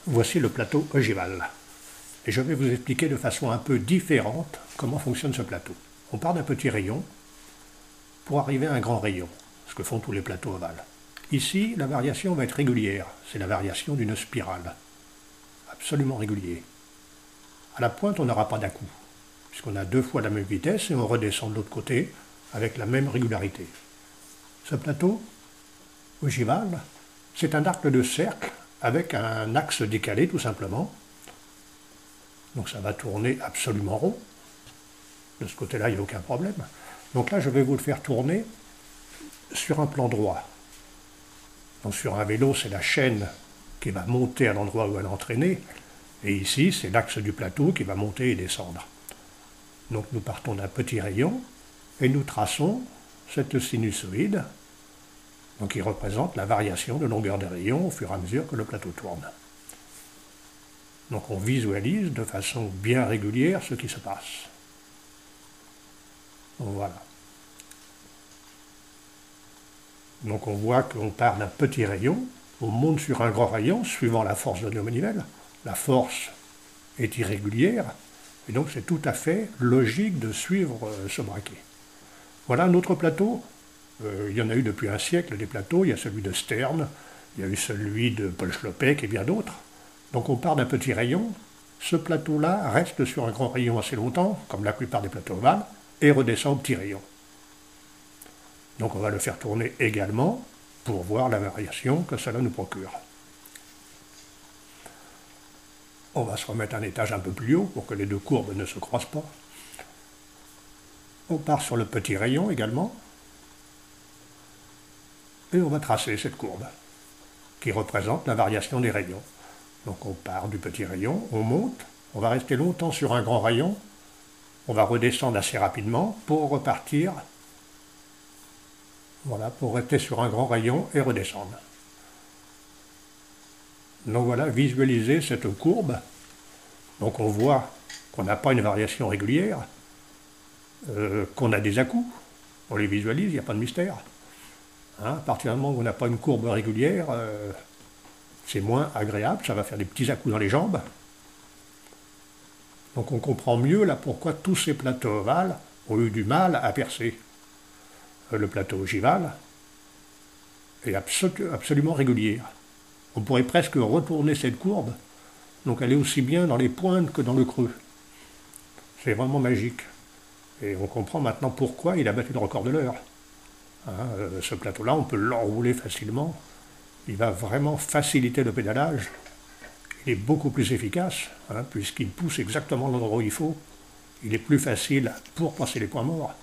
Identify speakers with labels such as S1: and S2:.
S1: Voici le plateau ogival. Et je vais vous expliquer de façon un peu différente comment fonctionne ce plateau. On part d'un petit rayon pour arriver à un grand rayon, ce que font tous les plateaux ovales. Ici, la variation va être régulière. C'est la variation d'une spirale. Absolument régulier. À la pointe, on n'aura pas d'à-coup, puisqu'on a deux fois la même vitesse et on redescend de l'autre côté avec la même régularité. Ce plateau ogival, c'est un arc de cercle avec un axe décalé tout simplement. Donc ça va tourner absolument rond. De ce côté-là, il n'y a aucun problème. Donc là, je vais vous le faire tourner sur un plan droit. Donc sur un vélo, c'est la chaîne qui va monter à l'endroit où elle est entraînée. Et ici, c'est l'axe du plateau qui va monter et descendre. Donc nous partons d'un petit rayon et nous traçons cette sinusoïde, donc qui représente la variation de longueur des rayons au fur et à mesure que le plateau tourne. Donc on visualise de façon bien régulière ce qui se passe. Donc voilà. Donc on voit qu'on part d'un petit rayon, on monte sur un grand rayon suivant la force de nos manivelles. La force est irrégulière, et donc c'est tout à fait logique de suivre ce braquet. Voilà un autre plateau. Il y en a eu depuis un siècle des plateaux. Il y a celui de Stern, il y a eu celui de Paul Schlopeck et bien d'autres. Donc on part d'un petit rayon. Ce plateau-là reste sur un grand rayon assez longtemps, comme la plupart des plateaux ovales, et redescend au petit rayon. Donc on va le faire tourner également pour voir la variation que cela nous procure. On va se remettre un étage un peu plus haut pour que les deux courbes ne se croisent pas. On part sur le petit rayon également. Et on va tracer cette courbe qui représente la variation des rayons. Donc on part du petit rayon, on monte, on va rester longtemps sur un grand rayon, on va redescendre assez rapidement pour repartir, voilà, pour rester sur un grand rayon et redescendre. Donc voilà, visualisez cette courbe. Donc on voit qu'on n'a pas une variation régulière, qu'on a des à-coups, on les visualise, il n'y a pas de mystère. Hein, à partir du moment où on n'a pas une courbe régulière, c'est moins agréable, ça va faire des petits à-coups dans les jambes. Donc on comprend mieux là pourquoi tous ces plateaux ovales ont eu du mal à percer. Le plateau ogival est absolument régulier. On pourrait presque retourner cette courbe, donc elle est aussi bien dans les pointes que dans le creux. C'est vraiment magique. Et on comprend maintenant pourquoi il a battu le record de l'heure. Hein, ce plateau-là, on peut l'enrouler facilement. Il va vraiment faciliter le pédalage. Il est beaucoup plus efficace, hein, puisqu'il pousse exactement l'endroit où il faut. Il est plus facile pour passer les points morts.